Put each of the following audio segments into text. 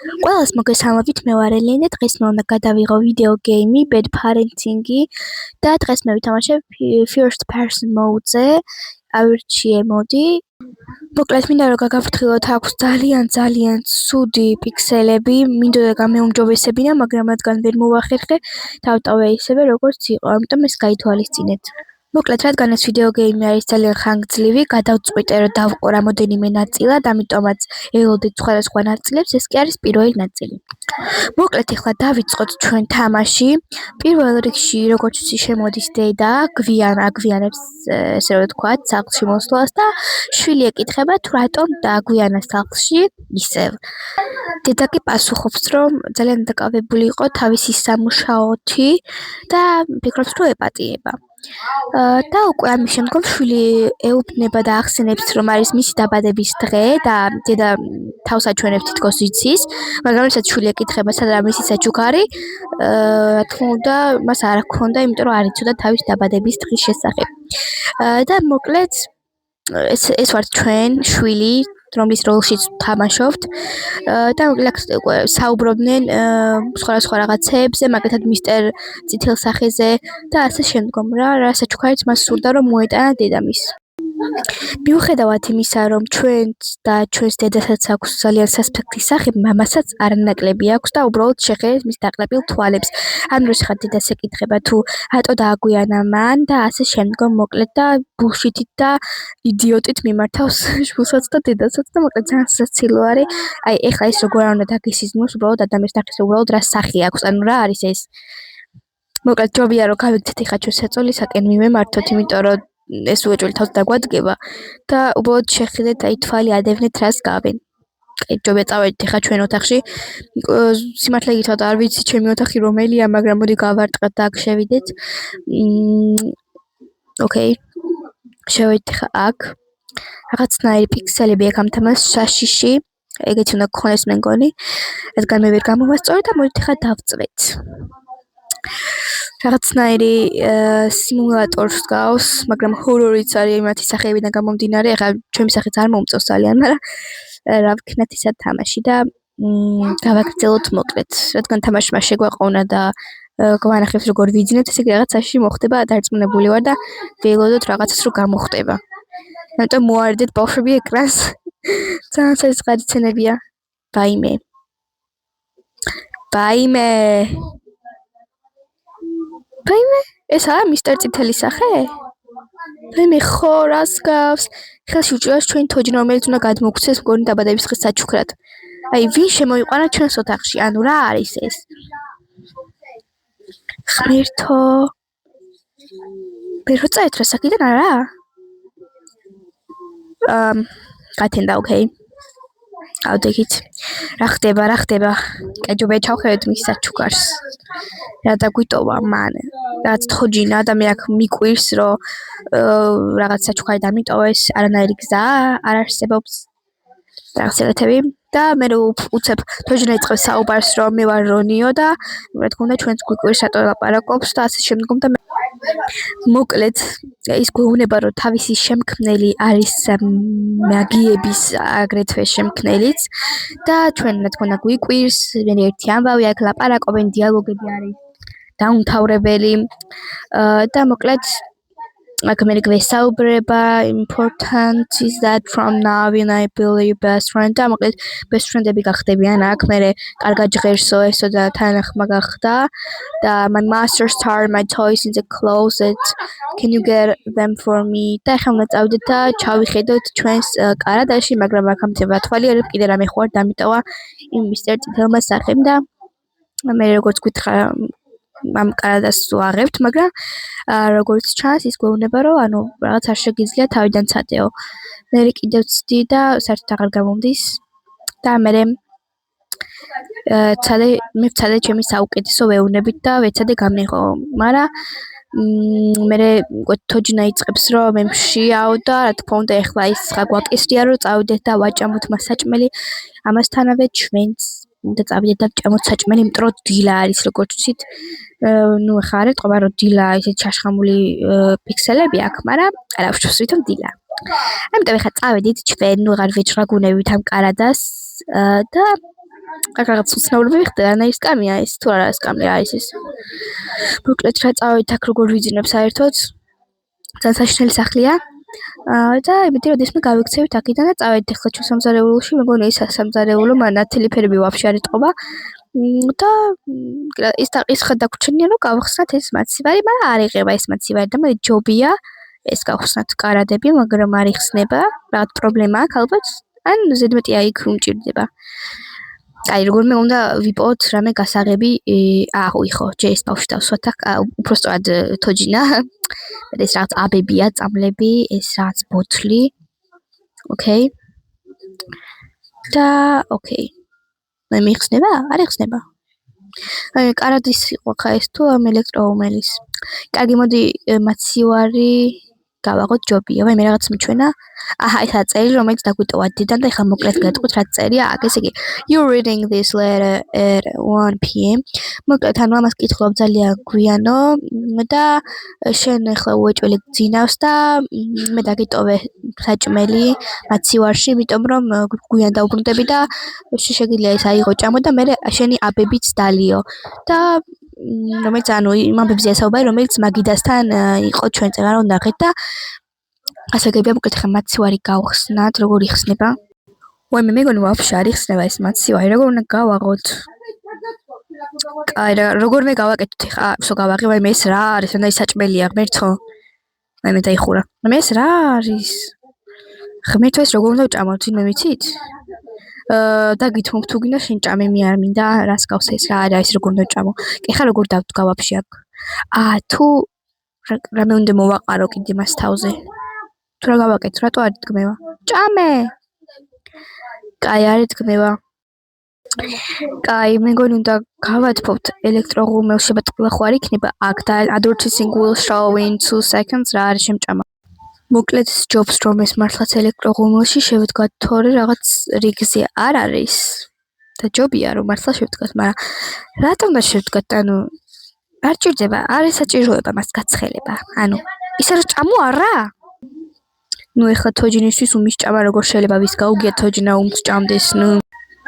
ყველას მოგესალმებით, მე ვარ ელენე. დღეს მე უნდა გადავიღო ვიდეო გეიმი Bad Parenting-ი და დღეს მე ვითამაშებ First Person Mode-ზე. ავირჩიე მოდი. მოკლედ მინდა რომ გაგაფრთხილოთ, აქვს ძალიან ცუდი პიქსელები, მინდოდა გამეუმჯობესებინა, მაგრამ რადგან ვერ მოვახერხე, დავტოვე ისევე როგორც იყო, ამიტომ ეს გაითვალისწინეთ. მოკლედ, რადგან ეს ვიდეო გეიმი არის ძალიან ხანგრძლივი, გადავწყვიტე რომ დავყო რამოდენიმე ნაწილად, ამიტომაც ელოდეთ სხვადასხვა ნაწილებს, ეს კი არის პირველი ნაწილი. მოკლედ, ახლა დავიწყოთ ჩვენ თამაში. პირველ რიგში, როგორც ვიცი, შემოდის დედა, აგვიანებს, ესე რომ ვთქვათ, სახლში მოსვლას და შვილი ეკითხება თუ რატომ დააგვიანა სახლში ისევ. დედა კი პასუხობს, რომ ძალიან დაკავებული იყო თავისი სამუშაოთი და ფიქრობს, რომ ეპატიება. და უკვე ამის შემდგომ შვილი ეუბნება და ახსენებს, რომ არის მისი დაბადების დღე და დედა თავს აჩვენებს თითქოს იცის, მაგრამ როდესაც შვილი ეკითხება, სადაა მისი საჩუქარი, რა თქმა უნდა, მას არ ჰქონდა, იმიტომ რომ არ იცოდა თავის დაბადების დღის შესახებ. და მოკლედ ეს ვართ ჩვენ, შვილი, რომლის როლშიც ვთამაშობთ და მოკლედ უკვე საუბრობდნენ სხვადასხვა რაღაცებზე, მაგალითად მისტერ წითელსახეზე და ასე შემდგომ რა საჩუქარიც მას სურდა რომ მოეტანა დედამის. მიუხედავად იმისა, რომ ჩვენს დედასაც აქვს ძალიან სასფეხი სახე, მამასაც არანაკლები აქვს და უბრალოდ შეხედეთ მის დაყრდნობილ თვალებს. ამ დროს ხარ დედას ეკითხება თუ რატო დააგვიანა მან და ასე შემდგომ მოკლედ და ბულშიტით და იდიოტით მიმართავს შვილსაც და დედასაც და მოკლედ ძალიან სასაცილო არის. აი, ეხლა ის როგორ არ უნდა დაგისიზმოს, უბრალოდ ადამიანს ნახეს, უბრალოდ რა სახე აქვს, ანუ რა არის ეს. მოკლედ ჯობია რომ გავიქცეთ ეხლა ჩვენ საწოლისაკენ მიმემართოთ, იმიტომ რომ ეს უეჭველი თავს დაგვადგება და უბრალოდ შეხედეთ, აი თვალი ადევნეთ რას გავენ. აი ჯობია წავედით ეხლა ჩვენ ოთახში. სიმართლე გითხრათ, არ ვიცი ჩემი ოთახი რომელია, მაგრამ მოდი გავარტყეთ და აქ შევიდეთ. ოკეი. შევედით ეხლა აქ. რაღაცნაირი პიქსელები აქ ამთამას საშიში. ეგეთი უნდა გქონდეს მე მგონი. რადგან მე ვერ გამოვასწორე და მოდით ეხლა დავწვეთ. რაღაცნაირი სიმულატორს გავს, მაგრამ ჰორორიც არის იმათი სახეებიდან გამომდინარე. ახლა ჩემი სახეც არ მომწონს ძალიან, მაგრამ რა ვქნათ ისად თამაში და გავაგრძელოთ მოკლედ. რადგან თამაშმა შეგვაყოვნა და გვანახებს როგორ ვიძინოთ, ესე იგი რაღაცაში მოხდება, დარწმუნებული ვარ და ველოდოთ რაღაცას რომ გამოხდება. ამიტომ მოარდეთ ბავშვები ეკრანს. ძალიან საწყარი სცენებია. ბაიმე. ესაა მისტერ წითელი სახე? მე ხო რას გავს? ხელში უჭირავს ჩვენი თოჯინა, რომელიც უნდა გადმოგვცეს მგონი დაბადების დღის საჩუქრად. აი, ვინ შემოიყვანა ჩვენს ოთახში? ანუ რა არის ეს? ღმერთო. ვერ წაეთ რა საკიდან არა? გათენდა, ოკეი. ავდექით. რა ხდება? კაჯობე ჩავხედეთ მის საჩუქარს. რა დაგვიტოვა მან? რაც თოჯინა და მე აქ მიკვირს, რომ რაღაც საჩუქარი დამიტოვეს, არანაირი გზა არ არსებობს. რაღაცები და მე უცებ თოჯინა იწყებს საუბარს, რომ მე ვარ რონიო და რა თქმა უნდა ჩვენს გვიკვირს რატო ლაპარაკობს და ასე შემდგომ და მოკლედ ის გვეუბნება რომ თავისი შემქმნელი არის მაგიების აგრეთვე შემქმნელიც და ჩვენ რა თქმა უნდა გვიკვირს ერთი ამბავი აქ ლაპარაკობენ დიალოგები არის დაუმთავრებელი და მოკლედ აქ მე გვესაუბრება important is that from now when I build your best friend და მოკლედ best friend-ები გახდებიან აქ მე კარგად ჟღერსო ესო და თანახმა გახდა და my master star my toys in the closet can you get them for me და ახლა უნდა წავიდეთ და ჩავიხედოთ ჩვენს კარადაში მაგრამ აქ ამთება თვალი არ კიდე რამე ხო არ დამიტოვა იმ მისტერ წითელმა სახემ და მე როგორც გითხრა ამ კარადას ვაღებთ, მაგრამ როგორც ჩანს ის გვეუბნება რომ ანუ რაღაც არ შეგიძლია თავიდან ცადეო. მე კიდევ ვცდი და საერთოდ აღარ გამომდის და მე ვცადე ჩემი საუკეთესო ვეუბნებით და ვეცადე გამიღო, მაგრამ მე თოჯინა იწყებს რომ მე მშიაო და რა თქმა უნდა ეხლა ის გვაკისრია რომ წავიდეთ და ვაჭამოთ მას საჭმელი ამასთანავე ჩვენც და წავიდეთ და ვჭამოთ საჭმელი, იმიტომ რომ დილა არის როგორც ვთქვით ნუ ახლა არ ეთყობა რომ დილა ისეთ ჩაშხამული პიქსელები აქვს, მაგრამ არა ვშვს ვითომ დილა. ამიტომ ახლა წავედით ჩვენ ნუ აღარ ვეჭრაგუნებით ამ კარადას და აქ რაღაც უცნაურები ვიხდი, რანაირი სკამია ეს, თუ არა სკამი რა ის. მოკლედ რა წავედით აქ როგორ ვიძინებ საერთოდ. ძალიან საშინელი სახლია. და იმედი როდესმე გავიქცევით აქედან და წავედით ახლა ჩვენ სამზარეულოში, მეგონი ეს სამზარეულო ნათელი ფერები ვაფშე არ იტყობა. და ის ხა დაგვრჩენია რომ გავხსნათ ეს მაცივარი, მაგრამ არ იღება ეს მაცივარი და მე ჯობია ეს გავხსნათ კარადები, მაგრამ არ იხსნება. რაღაც პრობლემა აქვს ალბათ. ან ზედმეტი იქ უმჭირდება. აი როგორმე უნდა ვიპოვოთ რამე გასაღები. ხო, ჯერ ეს ბავშვი დავსვათ აქ, უბრალოდ თოჯინა. ეს რაღაც აბებია, წამლები, ეს რაღაც ბოთლი. ოკეი. და ოკეი. მე მიხსნება? არ იხსნება. აი კარადის იყო ხა ეს თუ ამ ელექტროუმელის. კარგი, მოდი მაცივარი გავაღოთ ჯობია. ვაი მე რაღაც მიჩვენა. აჰა, ეს აწერი რომელიც დაგვიტოვა დედან და ეხლა მოკლედ გეტყვით რა წერია აქ. ესე იგი, you reading this letter at 1 p.m. მოკლედ ანუ ამას კითხულობ ძალიან გვიანო და შენ ეხლა უეჭველი გძინავს და მე დაგიტოვე საჭმელი მაცივარში, იმიტომ რომ გვიან დავბრუნდები და შეგიძლია ეს აიღო ჭამო და მე შენი აბებიც დალიო და რომელიც ანუ იმ აბებზე ასაუბარი რომელიც მაგიდასთან იყო ჩვენზე რა ნახეთ და ასე გებია მოკლედ ხა მაცივარი გავხსნათ როგორ იხსნება ვაი მე მეგონი ვაფშე არ იხსნება ეს მაცივარი როგორ უნდა გავაღოთ აი რა როგორ მე გავაკეთოთ ხა სო გავაღე ვაი მე ეს რა არის უნდა ის საჭმელია ღმერთო აი მე დაიხურა მე ეს რა არის ღმერთო ეს როგორ უნდა ვჭამოთ ვინმე ვიცით დაგითმობ თუ გინდა შენ ჭამე მე არ მინდა რას გავს ეს რა არის როგორ უნდა ჭამო კი ხა როგორ გავაფშე აქ თუ რამე უნდა მოვაყარო კიდე მას თავზე თუ რა გავაკეთო რატო არ დგმევა ჭამე კაი არ დგმევა კაი მეგონი უნდა გავათფობთ ელექტროღუმელში ბატყლა ხო არ იქნება აქ და advertising will show in 2 seconds რა არის შემჭამა მოკლედ ჯობს რომ ეს მართლაც ელექტროღუმელში შევდგათ თორე რაღაც რიგზე არ არის და ჯობია რომ მართლა შევდგათ მაგრამ რატომ და შევდგათ ანუ არ ჭირდება არის საჭიროება მას გაცხელება ანუ ისე რომ ჭამო არა ნუ ეხლა თოჯინისთვის უმის ჭამა როგორ შეიძლება ვის გაუგია თოჯინა უმს ჭამდეს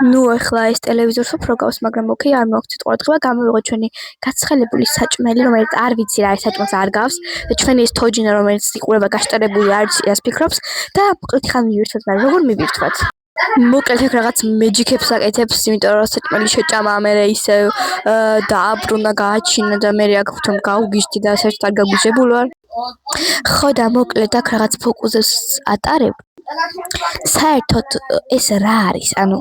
ნუ ეხლა ეს ტელევიზორს უფრო გავს მაგრამ ოკეი არ მოგცეთ ყურადღება გამოვიღოთ ჩვენი გაცხელებული საჭმელი რომელიც არ ვიცი რა ეს საჭმელს არ გავს და ჩვენი ეს თოჯინა რომელიც იყურება გაშტერებული არ ვიცი რას ფიქრობს და მოკლედ ხან მივირთვათ მაგრამ როგორ მივირთვათ მოკლედ ეგ რაღაც მეჯიკებს აკეთებს იმიტომ რომ საჭმელი შეჭამა მე ისე დააბრუნა გააჩინა და მე აქ თვითონ გაუგიშდი და საერთოდ არ გაგუჟებულ ვარ ხო და მოკლედ აქ რაღაც ფოკუსებს ატარებ საერთოდ ეს რა არის ანუ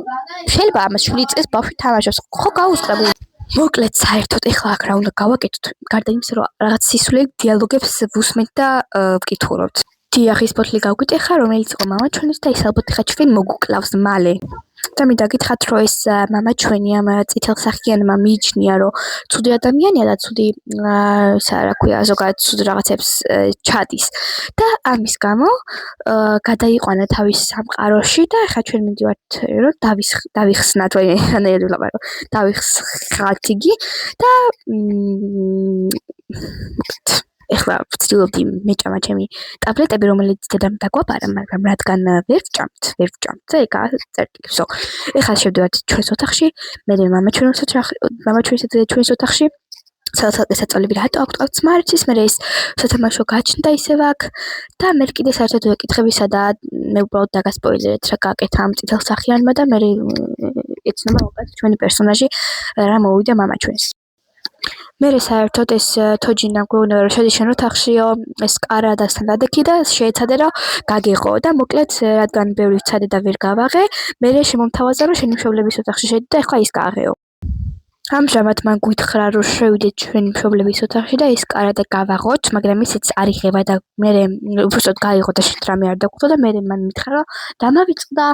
შეიძლება ამას 7 წელს ბავშვი თამაშობს ხო გაუსწრებ მოკლედ საერთოდ ეხლა აქ რა უნდა გავაკეთოთ გარდა იმისა რომ რაღაც სისულელი დიალოგებს ვუსმენთ და ვკითხულობთ დიახ ის ბოთლი გავგვიტეხა რომელიც იყო მამა ჩვენის და ის ალბათ ხა ჩვენ მოგუკლავს მალე და მე დაგითხრათ რომ ეს მამა ჩვენი ამ წითელსახიანმა მიიჩნია რომ ცუდი ადამიანია და ცუდი რა ქვია ზოგადად ცუდ რაღაცებს ჩადის და ამის გამო გადაიყვანა თავის სამყაროში და ხა ჩვენ მივიდივართ რომ დავიხსნათ ვაი ანაირად ვლაპარო დავიხსნათ იგი და ეხლა ვცდილობდი მეჭამა ჩემი ტაბლეტები რომელიც დედამ დაგვაბარა მაგრამ რადგან ვერ ვჭამთ და ეგა წერტილებს ეხლა შევდივართ ჩვენს ოთახში მე მამა ჩვენს ოთახში სასწავლები რატო აქვს ყავს მარტის მე ეს სათამაშო გაჩნდა ისევ აქ და მე კიდე საერთოდ ვეკითხებისა და მე უბრალოდ დაგასპოილერეთ რა გააკეთა ამ წითელსახიანმა და მე ეცნობა უკეთ ჩვენი პერსონაჟი რა მოვიდა მამა ჩვენს მე საერთოდ ეს თოჯინა გვეუბნება რომ შედი შენ ოთახშიო ეს კარადასთან დადექი და შეეცადე რომ გაგეღო და მოკლედ რადგან ბევრი ვცადე და ვერ გავაღე მე შემომთავაზა რომ შენი მშობლების ოთახში შედი და ეხლა ის გააღეო ამჟამად მან გითხრა რომ შევიდეთ ჩვენი მშობლების ოთახში და ეს კარადა გავაღოთ მაგრამ ისიც არ იღება და მე უბრალოდ გაიღო და შენ რამე არ დაგხვდა და მე მან მითხრა რომ დამავიწყდა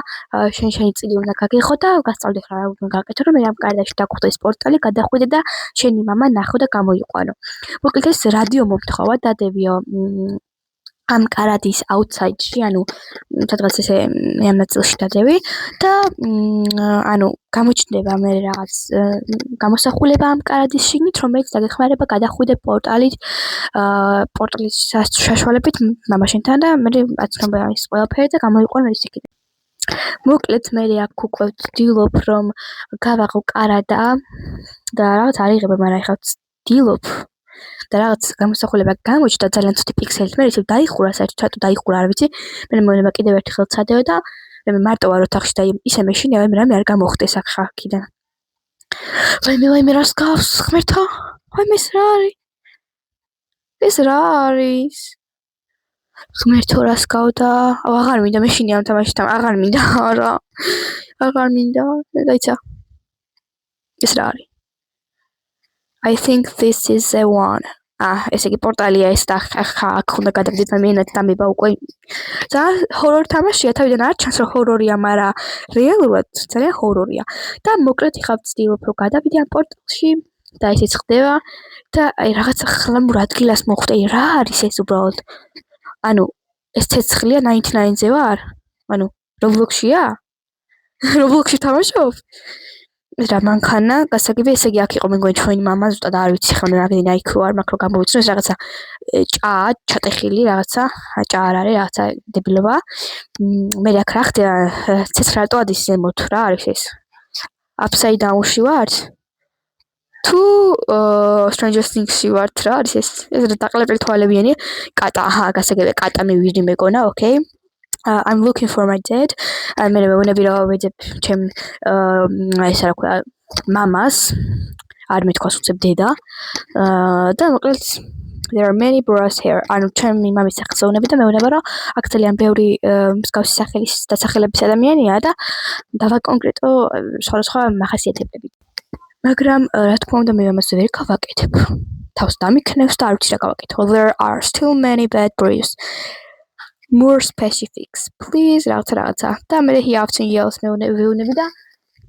შენი წილი უნდა გაგეღო და გასწავლდე რა უნდა გააკეთო რომ მე ამ კარადაში დაგხვდა ეს პორტალი გადახვიდე და შენი მამა ნახო და გამოიყვანო მოკლედ ეს რადიო მომთხოვა დადევიო ამ კარადის აუთსაიდში ანუ სადღაც ესე ამ ნაწილში დადევი და ანუ გამოჩნდება მე რაღაც გამოსახულება ამ კარადის შიგნით რომელიც დაგეხმარება გადახვიდე პორტალის საშუალებით მამაშენთან და მე აცნობია ის ყველაფერი და გამოიყვანო ის იქიდან მოკლედ მე აქ უკვე ვცდილობ რომ გავაღო კარადა და რაღაც არ იღება, მაგრამ ეხლა ვცდილობ და რაღაც გამოსახულება გამოჩნდა ძალიან ცუდი პიქსელით. მე ისევ დაიხურა, საერთოდ რატო დაიხურა არ ვიცი. მე მოვიდა კიდევ ერთი ხელთ სადეო და მე მარტო ვარ ოთახში და ისე მეშინია, მე რამე არ გამოხდეს აქ ხაქიდან. ვაიმე რას გავს ღმერთო? ვაიმე ეს რა არის? ეს რა არის? ღმერთო რას გავდა? აღარ მინდა მეშინია ამ თამაშით, აღარ მინდა არა. აღარ მინდა. დაიცა. ეს რა არის? I think this is the one. ესე იგი პორტალია ეს და აქ უნდა გადავიდეთ და მე დამება უკვე. და ჰორორ თამაშია, თავიდან არ ჩანს რომ ჰორორია, მაგრამ რეალურად ძალიან ჰორორია. და მოკლედ ხავ ვცდილობ რომ გადავიდე ამ პორტალში და ესეც ხდება და აი რაღაცა ხლამურ ადგილას მოხვდე. რა არის ეს უბრალოდ? ანუ ეს ცეცხლია 99-ზე ვარ? ანუ Roblox-ია? Roblox-ში თამაშობ? რა მანქანა, გასაგები, ესე იგი აქ იყო მე მგონი ჩვენი მამა, ზუსტად არ ვიცი ხომ რამდენი IQ არ მაქვს რომ გამოვიცნო ეს რაღაცა ჩატეხილი რაღაცა, ჭა არ არის რაღაცა დებილობა. მე აქ რა ხდება? ცეცხლი რატო ადის ზემოთ? რა არის ეს? Upside down-ში ვართ? თუ Stranger Things-ში ვართ, რა არის ეს? ეს დაყლაპილი თვალებიანი კატა, გასაგები კატა მივიდი მეგონა, okay? I'm looking for my dad. მე მეუბნები რომ ვეძებ ჩემ ესა რა ქვია მამას. არ მეთქვას უცებ დედა. და მოკლედ there are many bros here. ანუ ჩემი მამის სახელს ეუბნები და მეუბნება რომ აქ ძალიან ბევრი მსგავსი სახელის და სახელების ადამიანია და დავაკონკრეტო სხვადასხვა მახასიათებლებით. მაგრამ რა თქმა უნდა მე ამას ვერ გავაკეთებ. თავს დამიქნევს და არ ვიცი რა გავაკეთო. There are still many bad boys. More specifics. Please რაღაცა. და მე he yells მეუბნები და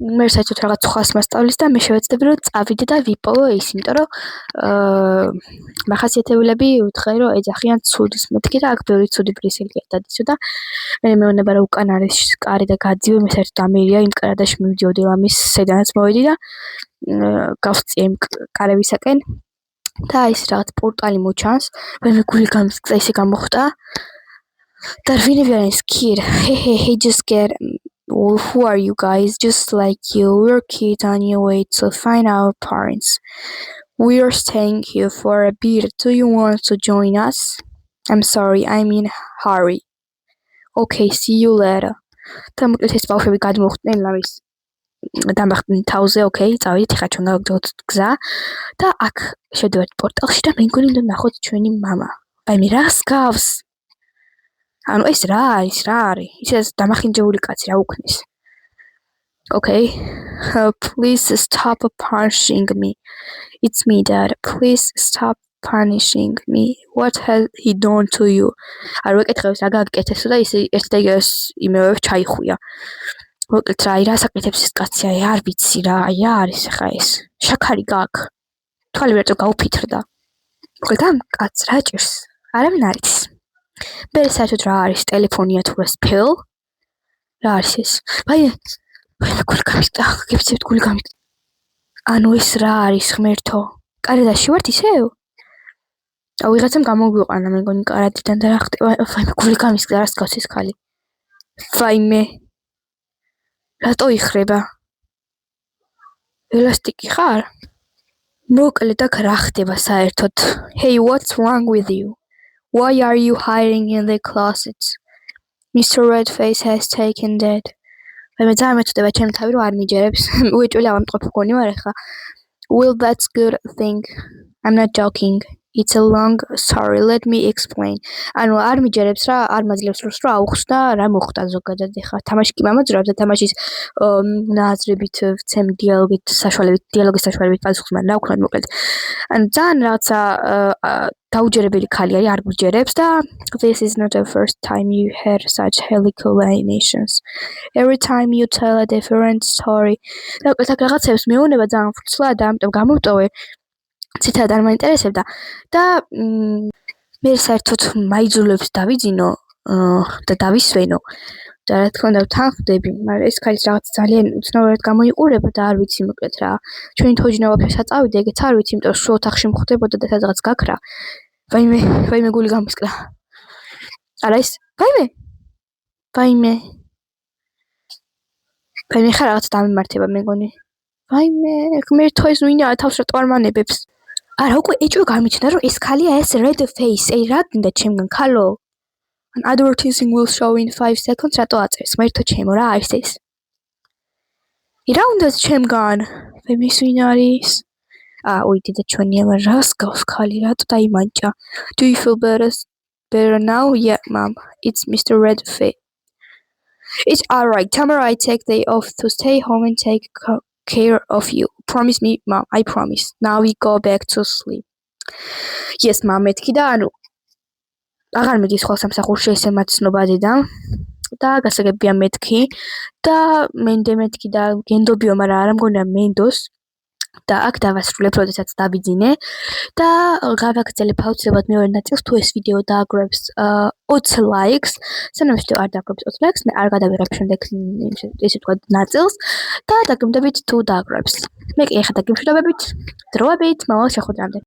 მე საერთოდ რაღაც ხას მასწავლის და მე შევეცდები რომ წავიდე და ვიპოვო ის, იმიტომ რომ მახასიათებლები ვთხარი რომ ეძახიან ცუდის. მეთქი და აქ ბევრი ცუდი ბრისელია დადისო და მე მეუბნება რომ უკან არის კარი და გადივე, მე საერთოდ ამერია იმ კარადაში მივდიოდი ლამის სედანაც მოვედი და გავწიე იმ კარებისაკენ და ის რაღაც პორტალი მოჩანს. მე გული გამისკდა ისე გამოხდა. Darwin is kid. Hey, just get. Who are you guys? Just like you, we're kids on your way to find our parents. We're staying here for a bit. Do you want to join us? I'm sorry, I mean hurry. Okay, see you later. და მოკლედ ეს ბავშვები გადმოხვდნენ ლამის დამახდნენ თავზე, okay, წავიდეთ ხა ჩვენ გავგზავნოთ გზა და აქ შევდივართ პორტალში და მე მგონი უნდა ნახოთ ჩვენი მამა. ვაიმე რას გავს? ანუ ეს რა არის? ისე დამახინჯებული კაცი რა უქნის. Okay. Please stop punishing me. It's me, Dad. Please stop punishing me. What has he done to you? არ ვეკითხებს რა გაგკეთესო და ისე ერთ და იგივე იმეოებს ჩაიხუია. მოკლედ რა რას აკეთებს ეს კაცი? აი არ ვიცი რა, აი რა არის ხა ეს? შაქარი გაქვს. თვალი რატო გაუფითრდა? მოკლედ ამ კაცს რა ჭირს? არავინ არ იცის. მე საერთოდ რა არის ტელეფონია თუ რა სპილ? რა არის ეს? ვაი გული გამიწა, გიფცებთ გული გამიწა. ანუ ეს რა არის ღმერთო? კარადაში ვართ ისევ? აუ ვიღაცამ გამოგვიყვანა მე მგონი კარადიდან და რა ხდება? ვაი გული გამიწა, რას გავს ეს ხალი? ვაიმე. რატო იხრება? ელასტიკი ხარ? მოკლედ აქ რა ხდება საერთოდ? Hey, what's wrong with you? Why are you hiding in the closet? Mr. Redface has taken Dad. მე ძალიან მეწდება ჩემი თავი რომ არ მიჯერებს. უეჭველი ავამტყოფ გონი ვარ ახლა. Well, that's good thing. I'm not joking. It's a long story. Let me explain. ანუ არ მიჯერებს რა, არ მაძლევს რომ აუხსნა რა მოხდა ზოგადად ახლა. თამაში კი მამოძრავებს და თამაშის ნააზრებით ვცემ დიალოგის საშუალებით პასუხს, მაგრამ რა ვქნა მოკლედ. ანუ ძალიან რაღაცა დაუჯერებელი ქალი არის, არ გუჯერებს და this is not the first time you heard such hallucinations. Every time you tell a different story. და აქ რაღაცებს მეუბნება ძალიან ფუცლა და ამიტომ გამოვტოვე. ცითად არ მაინტერესებდა და მე საერთოდ მაიძულებს დავიძინო და დავისვენო და რა თქმა უნდა ვთანხმდები, მაგრამ ეს ქალი რაღაც ძალიან უცნაურად გამოიყურება და არ ვიცი მოკლედ რა. ჩვენი თოჯინა ვაფშე საწავიდა, ეგეც არ ვიცი, იმიტომ რომ სულ ოთახში მხვდებოდა და სადღაც გაქრა. ვაიმე გული გამისკდა. არა ის, ვაიმე. მე ხარ რაღაც დამემართება მეგონი. ვაიმე, ღმერთო ეს ვინაა თავს რა ტვარმანებებს. არა, უკვე ეჭვი გამიჩნდა რომ ეს ქალია ეს red face. აი რა გინდა ჩემგან ქალო? An advertising will show in 5 seconds. რატო აწერს? ღმერთო ჩემო, რა არის ეს? რა უნდა ჩემგან? ვაიმე ვინ არის? Დედა ჩვენია, მაგრამ რას გავს ქალი, რატო დაიმანჭა? Do you feel better now? Yeah, mom. It's Mr. Red Face. It's alright. Tomorrow I take day off to stay home and take care of you. Promise me, mom. I promise. Now we go back to sleep. Yes, mom. მეთქი და ანუ აღარ მიდის ხოლ სამსახურში ესე მაცნობადი და გასაგებია მეთქი და მენდე მეთქი და გენდობიო, მაგრამ არა მგონია მენდოს. და აქ დავასრულებ, როდესაც დავიძინე და გავაგრძელებ აუცილებლად მეორე ნაწილს, თუ ეს ვიდეო დააგროვებს 20 ლაიქს, სანამ ვიდეო არ დააგროვებს 20 ლაიქს, მე არ გადავიღებ შემდეგ ესე ვთქვათ ნაწილს და დაგემდებით თუ დააგროვებს. მე კი ეხლა დაგემშვიდობებით, დროებით, მომავალ შეხვედრამდე.